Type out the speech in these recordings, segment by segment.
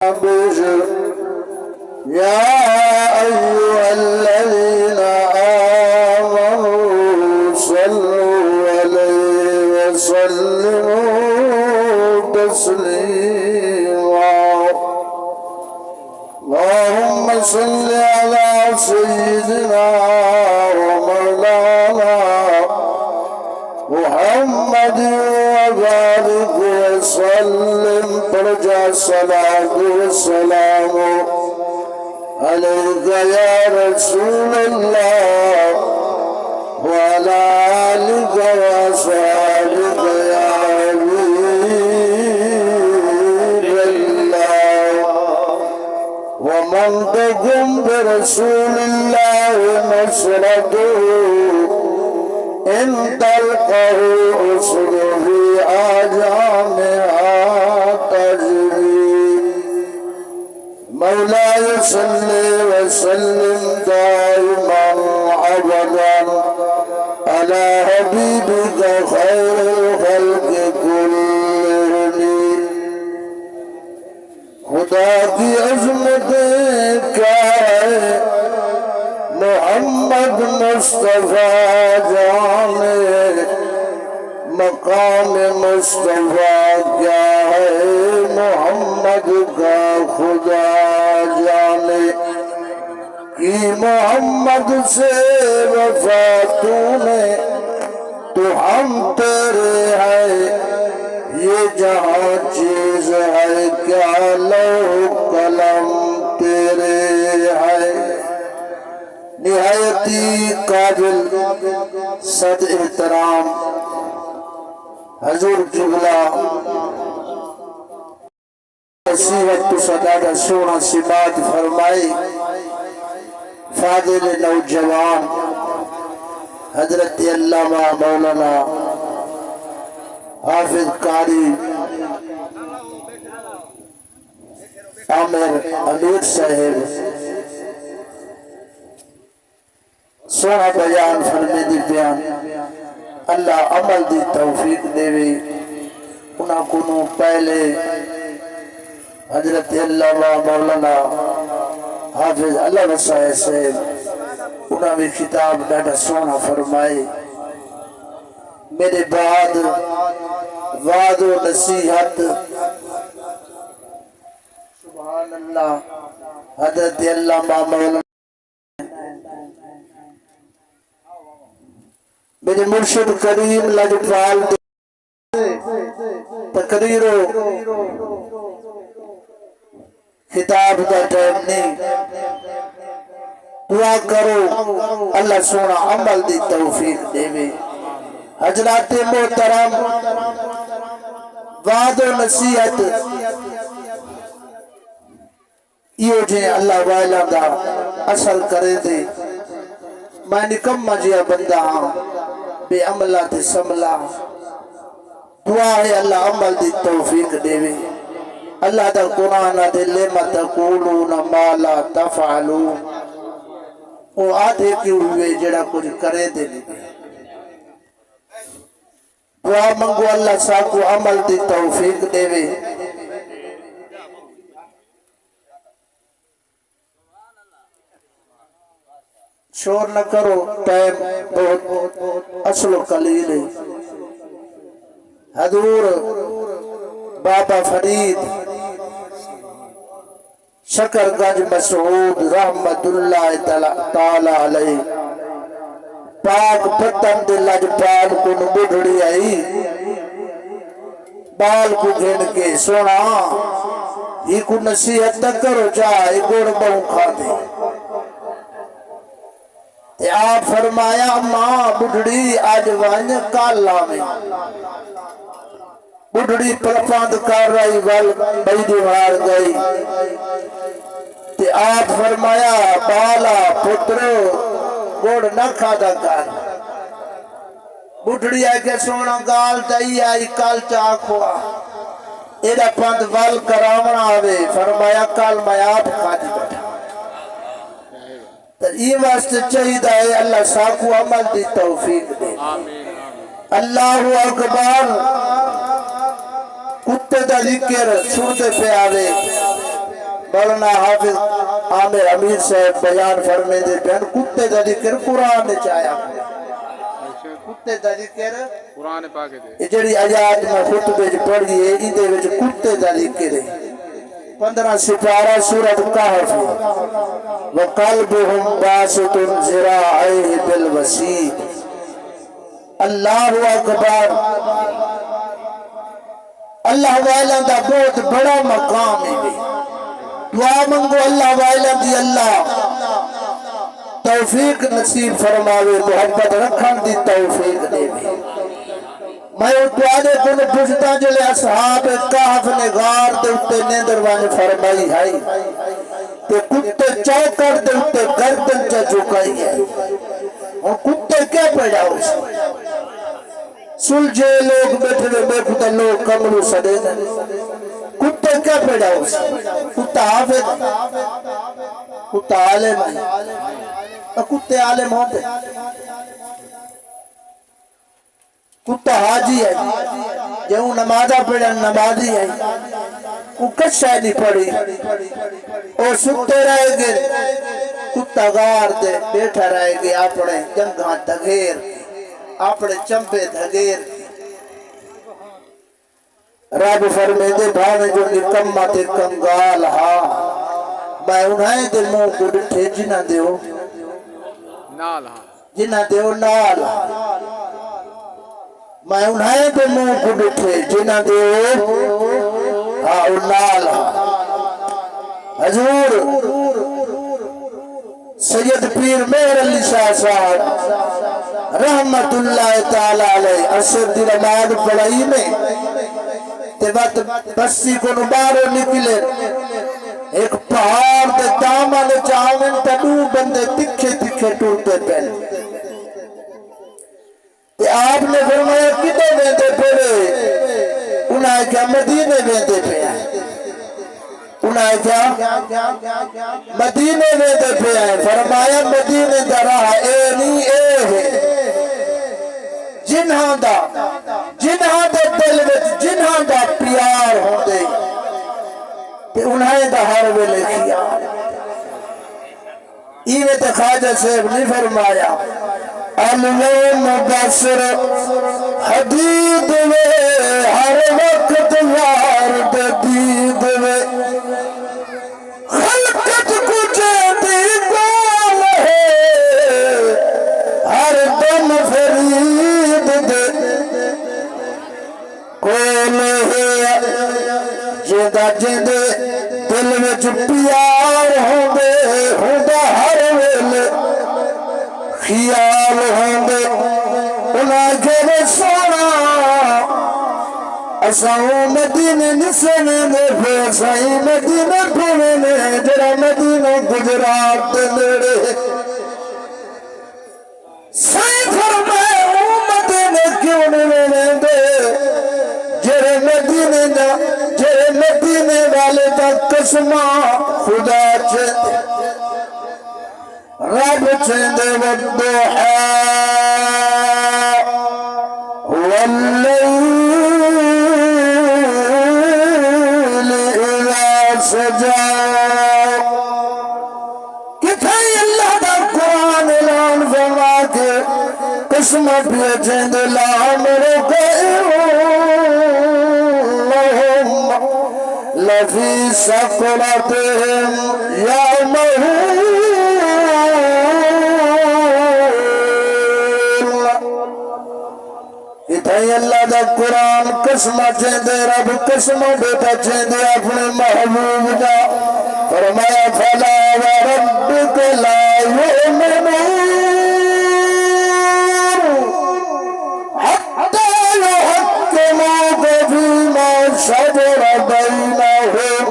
يا أيها الذين آمنوا صلوا عليه وسلموا تسليما اللهم صل على سيدنا ومولانا محمد وبارك وسلم ترجى الصلاة والسلام عليك يا رسول الله وعلى آلك وأصحابك يا حبيب الله ومن تقم برسول الله نصرته إن تلقه أسر في آجامها تجري مولاي صل وسلم دائما أبدا على حبيبك خير الخلق كلهم خدا کی عظمت کیا ہے محمد مصطفیٰ جانے مقام مصطفیٰ کیا ہے محمد کا خدا جانے کی محمد سے وفا تو نے تو ہم تیرے ہیں یہ جہاں چیز ہے کیا لوح قلم تیرے ہے نہایتی قابل صد احترام حضور قبلہ نصیحت تو صدادہ سونا سی بات فرمائی فاضل نوجوان حضرت علامہ مولانا حافظ قاری عامر امیر صاحب سونا بیان فرمی دی بیان اللہ عمل دی توفیق دے وی انہاں کنوں پہلے حضرت علامہ مولانا حافظ اللہ وسائے سے انہاں بھی خطاب ڈاٹا سونا فرمائے میرے بعد وعد و نصیحت سبحان اللہ حضرت علامہ مولانا میرے مرشد کریم لجپال تقریر و خطاب دا ٹائم نہیں دعا کرو اللہ سونا عمل دی توفیق دے وے حضرات محترم وعد و نصیحت یہ جو اللہ وائلہ دا اصل کرے دے میں نکم مجھے بندہ ہاں بے عملات سملہ دعا ہے اللہ عمل دی توفیق دے وے اللہ دا قرآن دے لما تقولون ما لا تفعلون وہ آدھے کی ہوئے جڑا کچھ کرے دے لے دعا منگو اللہ ساکو عمل دی توفیق دے وے شور نہ کرو ٹائم بہت اصل و قلیل ہے حضور بابا فرید شکر گنج مسعود رحمت اللہ تعالی علیہ پاک پتن دل اجپال کو نبڑی آئی بال کو گھن کے سونا ہی کو نصیحت نہ کرو جائے گوڑ بہو کھا دے آپ فرمایا ماں بڑھڑی آج وانج کالا میں بڑھڑی پرپاند کر رہی ول بیدی وار گئی آپ فرمایا بالا پترو گوڑ نہ کھادا کر بڑھڑی آئے کہ سونا گال تائی آئی کال چاکھوا ایڈا پاند ول کرامنا آوے فرمایا کال میں آپ کھا دی بیٹھا یہ واسطے چاہیدہ ہے اللہ ساکو عمل دی توفیق دے اللہ اکبر کتے دا ذکر سنتے پہ آوے مولانا حافظ عامر امیر صاحب بیان فرمے دے پہن کتے دا ذکر قرآن نے چاہیا کتے دا ذکر قرآن پاک دے یہ جڑی آیات میں خطبے جو پڑھی ہے ایدے وچ کتے دا ذکر ہے 15 سپارہ سورۃ کہف وقلبهم باسط ذراعیہ بالوسیط اللہ اکبر اللہ والا دا بہت بڑا مقام ہے دعا منگو اللہ والا دی اللہ توفیق نصیب فرماوے محبت رکھن دی توفیق دے میں دعا دے کن پوچھتا جلے اصحاب کہف نے غار دے اتے نیندروانی فرمائی ہے تے کتے چوکر دے اتے گردن چا جھکائی ہے اور کتے کیا پیدا ہو سلجھے لوگ بیٹھے ہوئے بے خدا لوگ کمرو سڑے دیں کتے کیا پیدا ہو کتا حافظ کتا عالم ہے کتے عالم ہوتے کتا حاجی ہے جو نمازہ پڑھا نمازی ہے وہ کچھ شاید نہیں پڑھی اور ستے رہے گے کتا غار دے بیٹھا رہے گے اپنے جنگاں دھگیر اپنے چمپے دھگیر رب فرمے دے بھانے جو نکمہ تے کنگال ہاں میں انہیں دے منہ کو ڈٹھے جنہ دیو نال ہاں جنہ دیو نال میں انہیں دے منہ کو ڈٹھے جنہ دیو ہاں نال حضور سید پیر مہر علی شاہ صاحب رحمت اللہ تعالیٰ علیہ عصر دی نماز پڑھائی میں تے وقت بستی کو نبارو نکلے ایک پہاڑ دے دامن چاہویں تڈو بندے تکھے تکھے ٹوٹتے پہلے تے آپ نے فرمایا کدے ویندے پڑے انہیں کیا مدینے ویندے پہ آئے انہیں کیا مدینے ویندے پہ آئے فرمایا مدینے دا راہ اے نہیں اے ہے جنہاں دا دل وچ جنہاں دا پیار ہوندے تے انہیں دا ہر ویلے خیال ایویں تے خواجہ صاحب نے فرمایا الوان بصر حدید وے ہر وقت یار دید وے خلقت کچھ دی کول ہے ہر دم فرید دے کول ہے جیدہ جیدے دل وچ پیار ہوندے ہوندہ ہر ویلے خیال ہوندے انہیں گھر سونا اساؤں مدینے نسنے دے پھر سائی مدینے پھونے جڑا مدینہ گجرات دے نیڑے سائی فرمائے او مدینے کیوں نہیں دے جڑے مدینے والے دا قسمہ خدا چاہتے رب چاہتے والضحى والليل إذا سجى کتھائی اللہ دا قرآن اعلان فرما کے قسمت بھی چاہتے لامر لفی سقرتهم یومهم اتھائی اللہ دا قرآن قسمہ چاہتے رب قسمہ بیٹا چاہتے اپنے محبوب دا فرمایا فلا وربک لا یؤمنون حتی یحکموک فیما شجر بینہم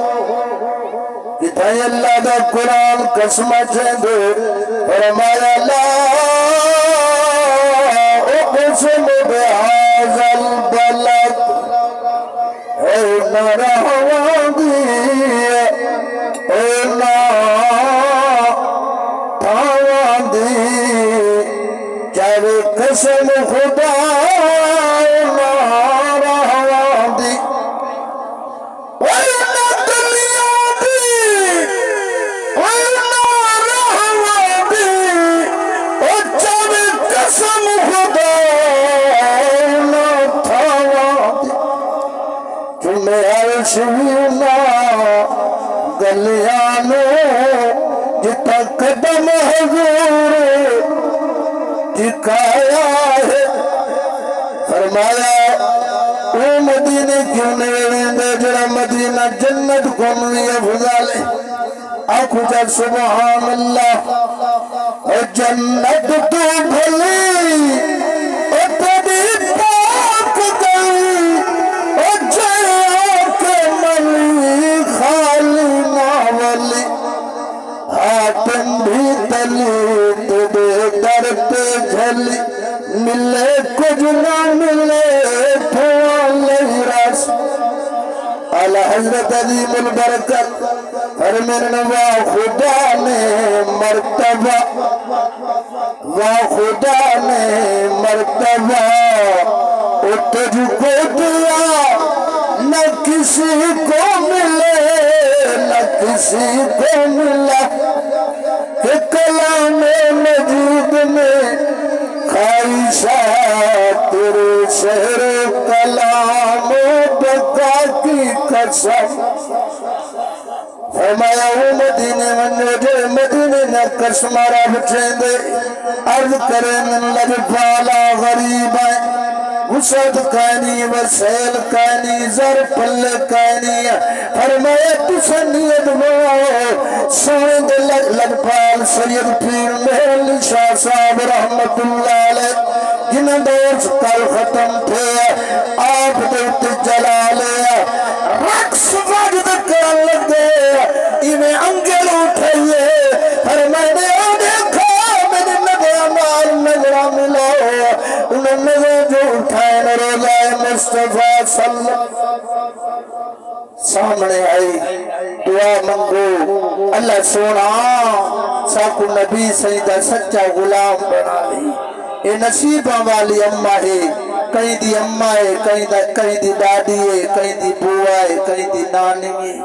اتھائی اللہ دا قرآن قسمہ چاہتے فرمایا لا اقسم بهذا البلد اين رهواني اين تاواندي جب قسم خدا رهواندي وين دنیا دی شوینا گلیانو جتا قدم حضور ٹکایا ہے فرمایا او مدینے کیوں نہیں دے جڑا مدینہ جنت کونوی افضل ہے آنکھو جا سبحان اللہ اور جنت تو بھلی اور تیری پاک گئی اور جیا کے ملی خالی ناولی حاتم بھی تلی تیرے در پہ جھلی ملے کچھ نہ ملے تھوڑا لئی راس اعلی حضرت عظیم البرکت فرمین وا خدا نے مرتبہ وا خدا نے مرتبہ او تجھ کو دیا نہ کسی کو ملے نہ کسی کو ملا کہ کلام مجید میں خواہشات تیرے شہر کلام بقا کی قسم فرمایا وہ مدینے منو جو مدینے نہ کشمارا بچھیں دے عرض کریں من لجفالا غریب ہے وسعت کائنی وسیل کائنی زر پل کائنی فرمایا تسنید وہ سوئند لجفال سید پیر محل شاہ صاحب رحمت اللہ علیہ جنہ دور کل ختم تھے آپ دیت جلالے رقص واجد کرن لگ دے انہیں انگل اٹھائیے فرمائے او دیکھا میرے نبی امال نظرہ ملا انہیں نظر جو اٹھائے روزہ مصطفیٰ صلی سامنے آئی دعا منگو اللہ سونا ساکو نبی سیدہ سچا غلام بنا لی اے نصیبہ والی اممہ ہے کہیں دی اممہ ہے کہیں دی دادی ہے کہیں دی بوہ ہے کہیں دی نانی ہے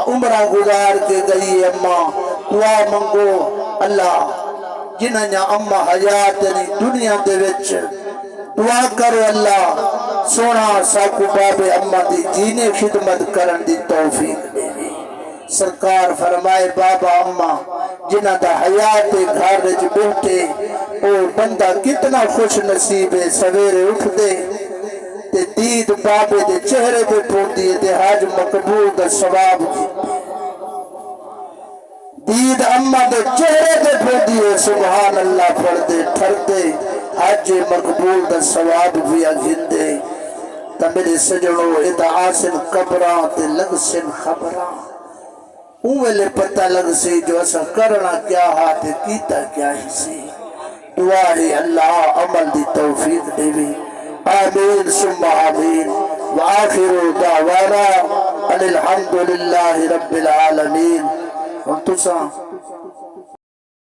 عمرہ گزار کے گئی اممہ دعا منگو اللہ جنہاں یا اممہ حیات نہیں دنیا دے وچ دعا کرو اللہ سونا ساکو باب اممہ دی جینے خدمت کرن دی توفیق دے سرکار فرمائے بابا اممہ جنہ دا حیات گھر رج بیٹھے اور بندہ کتنا خوش نصیب ہے سویرے اٹھ دے تے دید بابے دے چہرے دے پھوڑ دیے تے حج مقبول دا ثواب کی دید اممہ دے چہرے دے پھوڑ دیے سبحان اللہ پڑھ دے ٹھر دے حج مقبول دا ثواب بھی اگھن دے تا میرے سجڑوں ادعاسن قبران تے لگسن خبران اوہ لے پتہ لگ سی جو اسا کرنا کیا ہاتھ کیتا کیا ہی سی دعا ہے اللہ عمل دی توفیق دے بھی آمین ثم آمین وآخر دعوانا ان الحمدللہ رب العالمین انتو سا